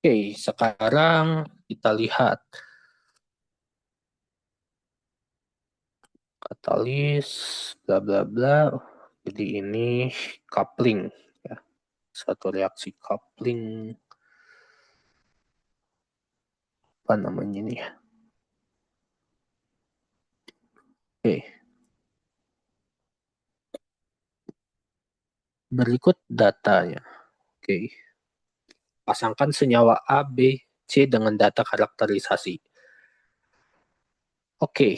Oke, sekarang kita lihat katalis, bla bla bla. Jadi ini coupling, ya. Satu reaksi coupling, apa namanya ini ya? Oke, berikut datanya. Oke, pasangkan senyawa A, B, C dengan data karakterisasi. Oke,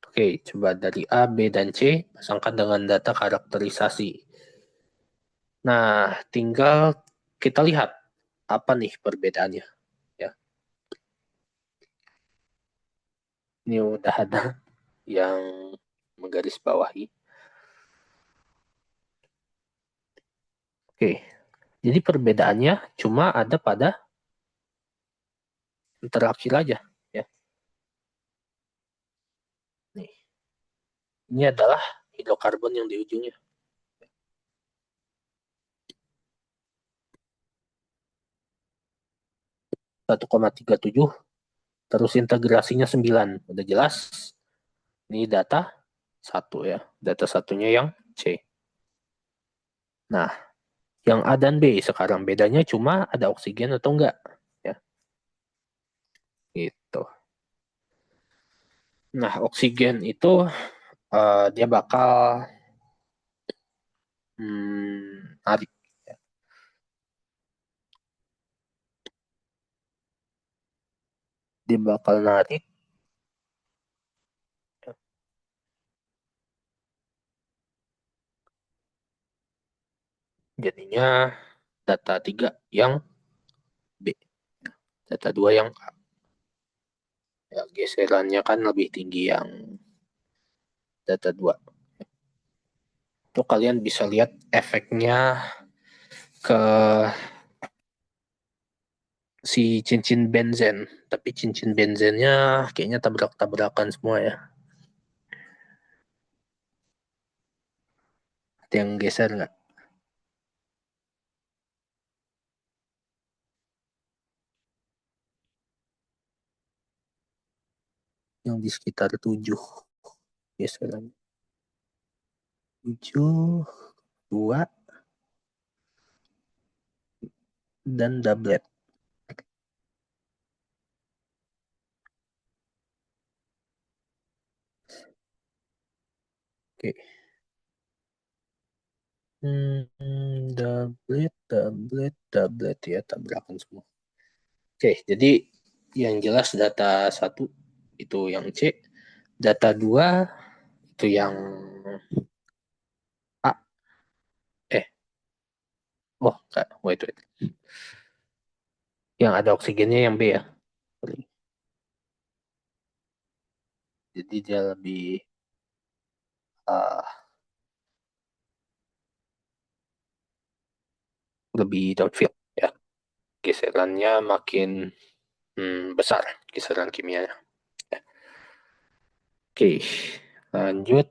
oke, coba dari A, B, dan C pasangkan dengan data karakterisasi. Nah, tinggal kita lihat apa nih perbedaannya. Ya, ini udah ada yang menggarisbawahi. Oke, jadi perbedaannya cuma ada pada interaksi aja. Ya, nih, ini adalah hidrokarbon yang di ujungnya. 1,37, terus integrasinya 9. Udah jelas. Ini data satu ya. Data satunya yang C. Nah, yang A dan B sekarang bedanya cuma ada oksigen atau enggak. Ya, gitu. Nah, oksigen itu dia bakal narik. Ya. Dia bakal narik. Ya. Jadinya data 3 yang B. Data 2 yang A. Ya, geserannya kan lebih tinggi yang data 2. Itu kalian bisa lihat efeknya ke si cincin benzen. Tapi cincin benzennya kayaknya tabrak-tabrakan semua ya. Ada yang geser nggak? Yang di sekitar 7 geseran. 7, 2, dan doublet. Oke. Doublet, doublet, doublet ya, tabrakan semua. Oke, jadi yang jelas data 1 itu yang C, data 2 itu yang A. Oh, enggak, wait. Yang ada oksigennya yang B ya. Jadi dia uh, lebih downfield ya. Geserannya makin besar, geseran kimianya. Ya. Oke, lanjut.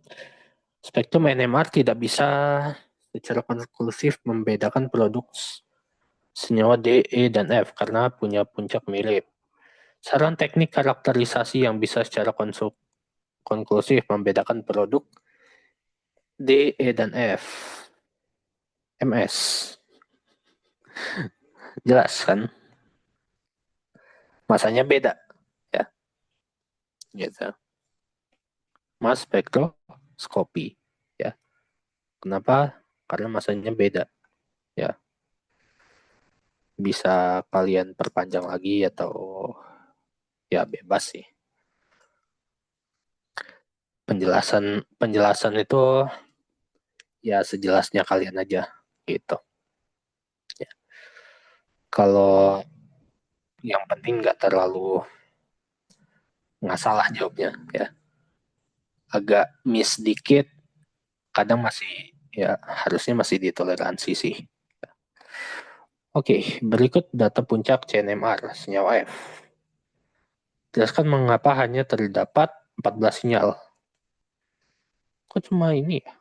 Spektrum NMR tidak bisa secara konklusif membedakan produk senyawa D, E, dan F karena punya puncak mirip. Saran teknik karakterisasi yang bisa secara konklusif membedakan produk D, E, dan F. MS. Jelas kan? Masanya beda. Ya, gitu. Mass spektroskopi. Ya. Kenapa? Karena masanya beda. Ya, bisa kalian perpanjang lagi atau ya bebas sih. Penjelasan penjelasan itu ya sejelasnya kalian aja gitu. Ya. Kalau yang penting nggak terlalu nggak salah jawabnya ya. Agak miss dikit, kadang masih ya harusnya masih ditoleransi sih. Oke, berikut data puncak CNMR senyawa F. Jelaskan mengapa hanya terdapat 14 sinyal. Kok cuma ini ya?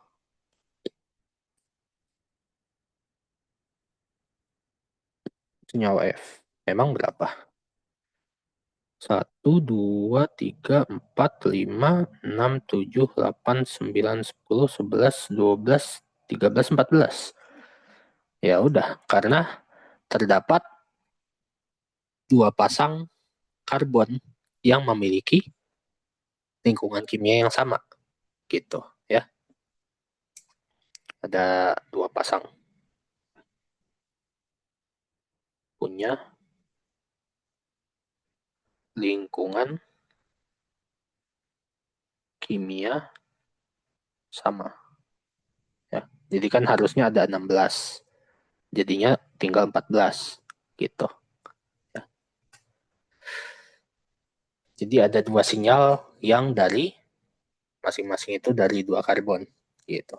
senyawa F. Memang berapa? 1, 2, 3, 4, 5, 6, 7, 8, 9, 10, 11, 12, 13, 14. Ya udah, karena terdapat dua pasang karbon yang memiliki lingkungan kimia yang sama, gitu ya. Ada dua pasang punya lingkungan kimia sama ya. Jadi kan harusnya ada 16. Jadinya tinggal 14 gitu. Ya. Jadi ada dua sinyal yang dari masing-masing itu dari dua karbon gitu.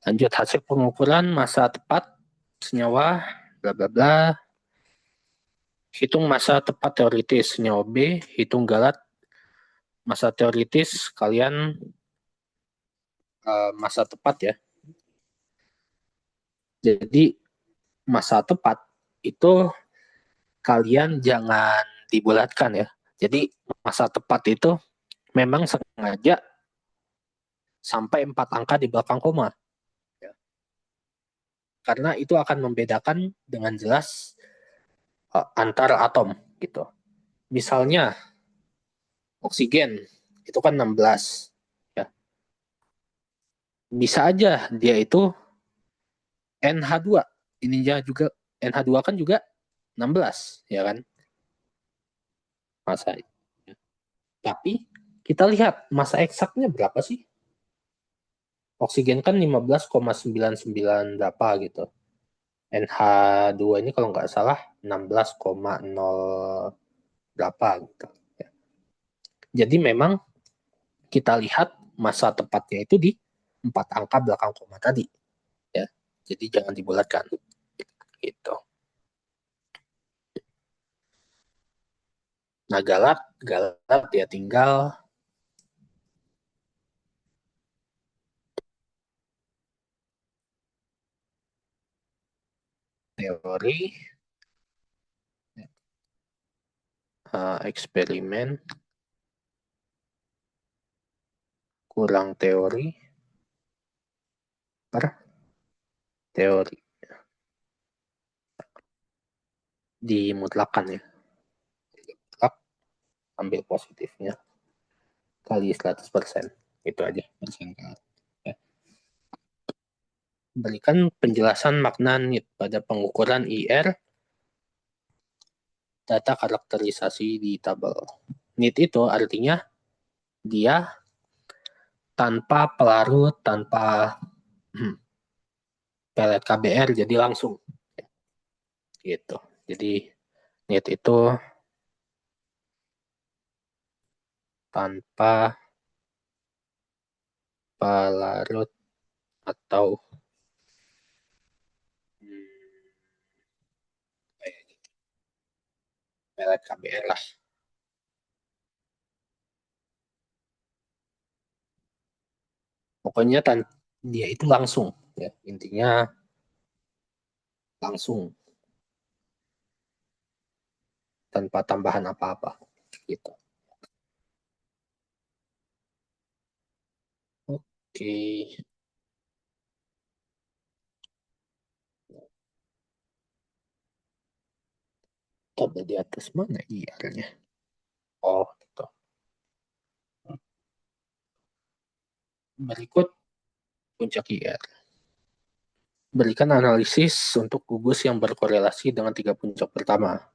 Lanjut hasil pengukuran massa tepat senyawa bla bla bla. Hitung massa tepat teoritis senyawa B, hitung galat massa teoritis kalian massa tepat ya. Jadi massa tepat itu kalian jangan dibulatkan ya. Jadi massa tepat itu memang sengaja sampai 4 angka di belakang koma. Ya. Karena itu akan membedakan dengan jelas antar atom gitu. Misalnya oksigen itu kan 16 ya. Bisa aja dia itu NH2. Ininya juga NH2 kan juga 16 ya kan masa. Tapi kita lihat masa eksaknya berapa sih? Oksigen kan 15,99 berapa gitu. NH2 ini kalau nggak salah 16,0 berapa gitu. Jadi memang kita lihat masa tepatnya itu di 4 angka belakang koma tadi. Ya. Jadi jangan dibulatkan. Gitu. Nah, galat ya tinggal teori, eksperimen, kurang teori, per teori. Dimutlakan ya. Mutlak, ambil positifnya, kali 100%. Itu aja persangkaan. Ya. Berikan penjelasan makna NIT pada pengukuran IR data karakterisasi di tabel. NIT itu artinya dia tanpa pelarut, tanpa pelet KBR, jadi langsung. Gitu. Jadi NIT itu tanpa pelarut atau pelet KBR lah. Pokoknya dia itu langsung. Ya. Intinya langsung. Tanpa tambahan apa-apa. Gitu. Oke. Tabel di atas mana IR-nya? Oh, gitu. Berikut puncak IR. Berikan analisis untuk gugus yang berkorelasi dengan tiga puncak pertama.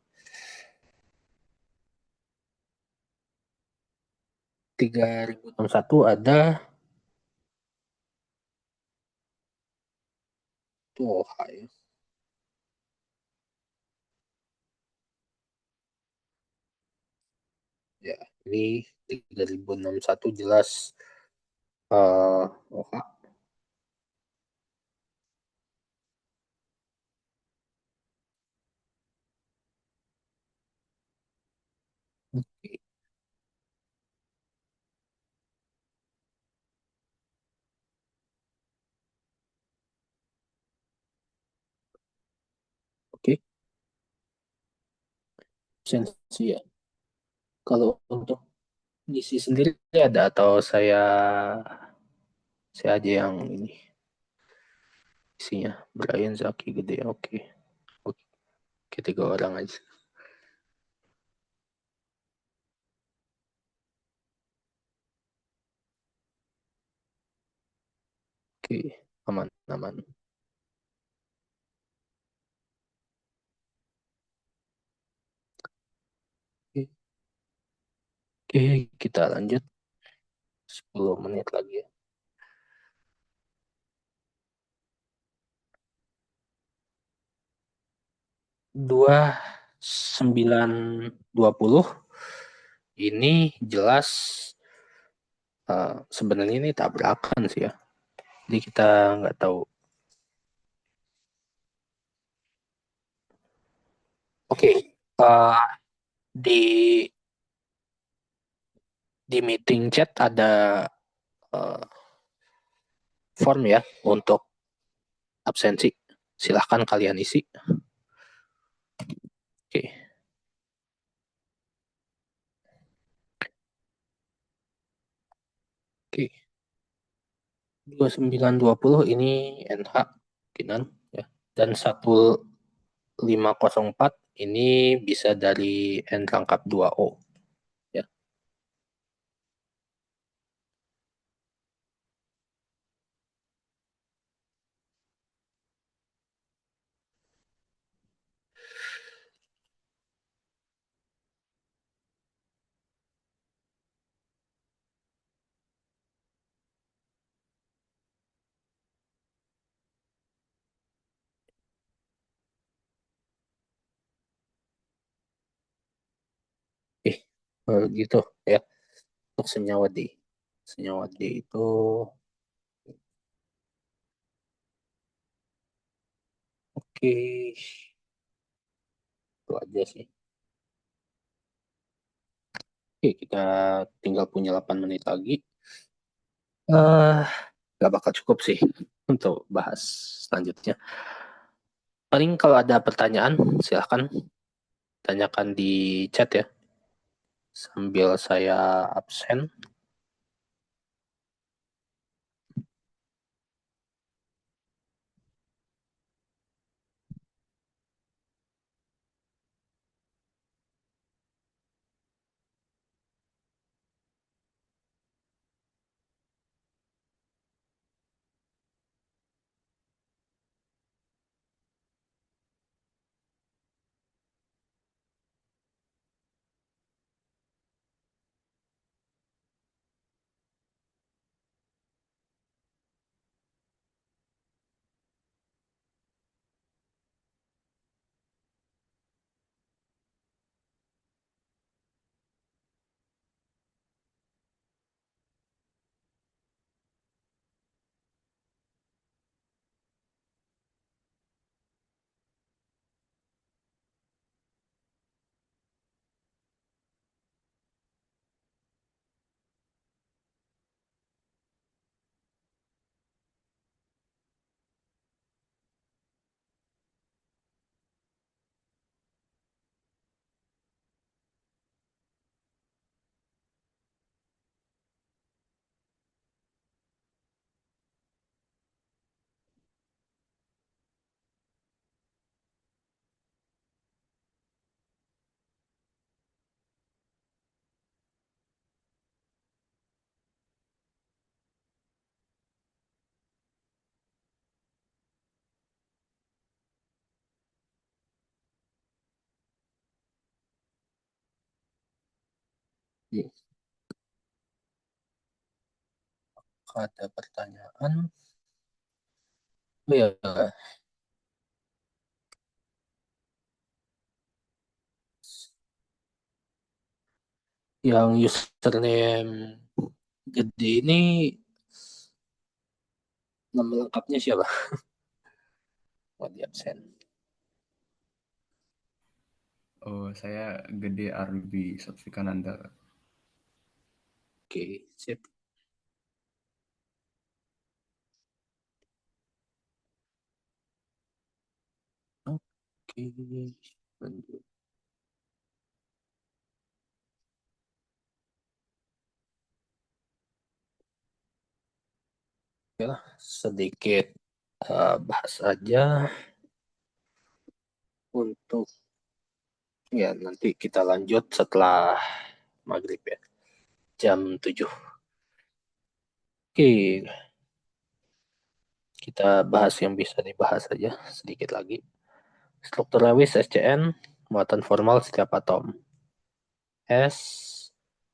3061 ada tuh ya. Ya, ini 3061 jelas OH. Oke. Oke, absensi ya. Kalau untuk ngisi sendiri ada atau saya aja yang ini isinya. Brian, Zaki, Gede. Oke. Oke, tiga orang aja. Oke, aman, aman. Oke, oke, kita lanjut 10 menit lagi ya. 2920 ini jelas sebenarnya ini tabrakan sih ya. Jadi kita nggak tahu. Oke, di di meeting chat ada uh, form ya untuk absensi. Silahkan kalian isi. Oke, oke. 2920 ini NH Kinan ya. Dan 1504 ini bisa dari N rangkap 2O ya. Eh, gitu ya. Untuk senyawa D. Senyawa D itu oke. Itu aja sih. Oke, kita tinggal punya 8 menit lagi. Eh, Gak bakal cukup sih untuk bahas selanjutnya. Paling kalau ada pertanyaan, silahkan tanyakan di chat ya, sambil saya absen. Ada pertanyaan? Oh ya, yang username gede ini nama lengkapnya siapa? Oh, di absen. Oh, saya Gede Arbi Sofvikananda. Oke, sip. Oke, lanjut. Oke lah, sedikit bahas aja untuk ya nanti kita lanjut setelah maghrib ya, jam 7. Oke, kita bahas yang bisa dibahas saja sedikit lagi. Struktur Lewis SCN, muatan formal setiap atom. S,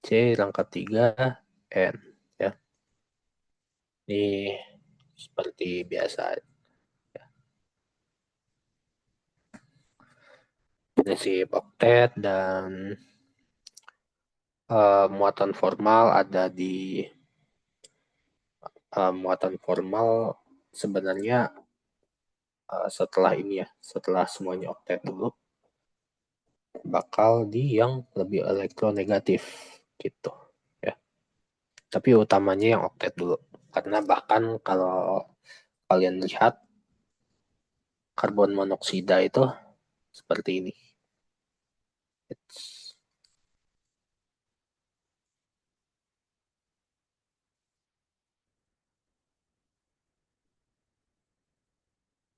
C rangkap 3, N. Ya. Ini seperti biasa. Ya. Prinsip oktet dan muatan formal ada di muatan formal sebenarnya setelah ini ya, setelah semuanya oktet dulu, bakal di yang lebih elektronegatif gitu ya. Tapi utamanya yang oktet dulu. Karena bahkan kalau kalian lihat karbon monoksida itu seperti ini.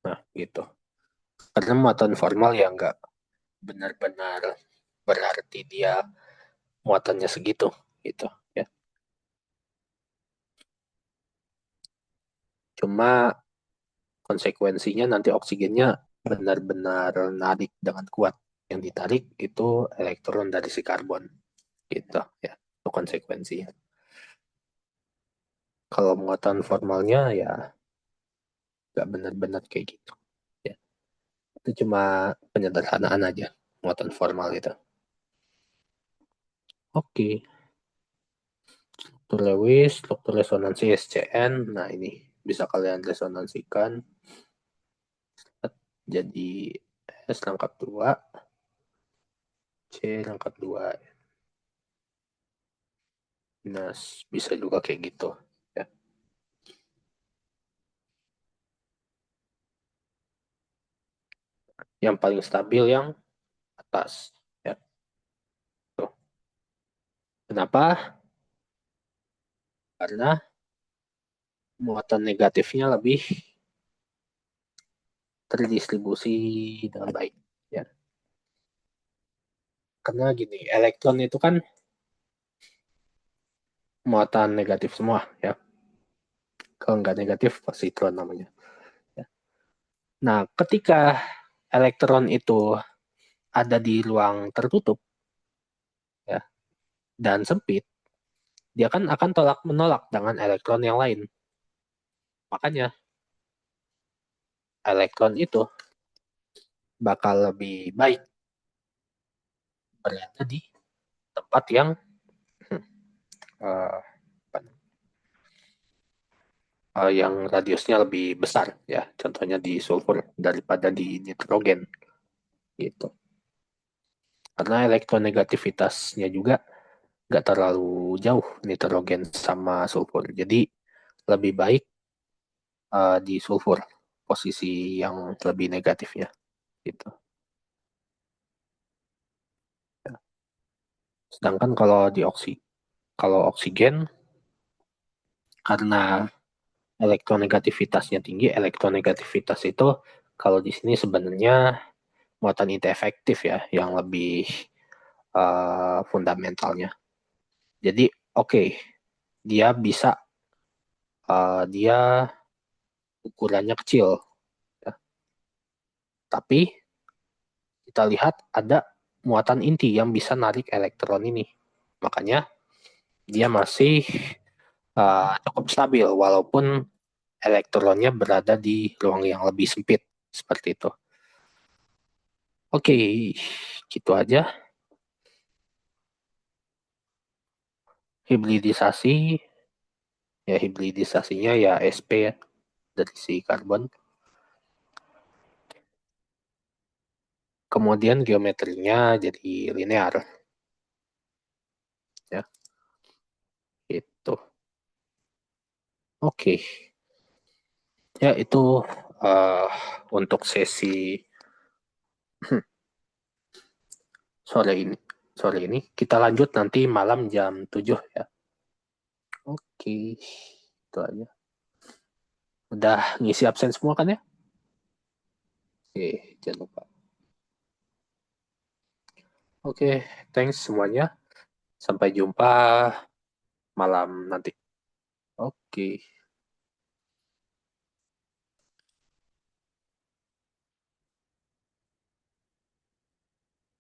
Nah, gitu. Karena muatan formal ya nggak benar-benar berarti dia muatannya segitu, gitu ya. Cuma konsekuensinya nanti oksigennya benar-benar narik dengan kuat. Yang ditarik itu elektron dari si karbon, gitu ya. Itu konsekuensinya. Kalau muatan formalnya ya nggak benar-benar kayak gitu. Ya. Itu cuma penyederhanaan aja muatan formal itu. Oke, struktur Lewis, struktur resonansi SCN. Nah ini bisa kalian resonansikan jadi S rangkap 2, C rangkap 2. Nah, bisa juga kayak gitu. Ya. Yang paling stabil yang atas. Ya. Tuh. Kenapa? Karena muatan negatifnya lebih terdistribusi dengan baik. Ya. Karena gini, elektron itu kan muatan negatif semua. Ya. Kalau nggak negatif, positron namanya. Ya. Nah, ketika elektron itu ada di ruang tertutup ya, dan sempit, dia kan akan tolak menolak dengan elektron yang lain. Makanya elektron itu bakal lebih baik berada di tempat yang uh, yang radiusnya lebih besar ya, contohnya di sulfur daripada di nitrogen gitu. Karena elektronegativitasnya juga nggak terlalu jauh nitrogen sama sulfur, jadi lebih baik di sulfur posisi yang lebih negatifnya gitu. Ya. Sedangkan kalau oksigen karena elektronegativitasnya tinggi, elektronegativitas itu kalau di sini sebenarnya muatan inti efektif ya, yang lebih fundamentalnya. Jadi oke, dia bisa dia ukurannya kecil, ya. Tapi kita lihat ada muatan inti yang bisa narik elektron ini. Makanya dia masih cukup stabil walaupun elektronnya berada di ruang yang lebih sempit seperti itu. Oke, gitu aja. Hibridisasi, ya hibridisasinya ya sp ya, dari si karbon. Kemudian geometrinya jadi linear. Ya, itu. Oke, ya itu uh, untuk sesi Sore ini kita lanjut nanti malam jam 7 ya. Oke, itu aja. Udah ngisi absen semua kan ya? Oke, jangan lupa. Oke, thanks semuanya. Sampai jumpa malam nanti. Oke.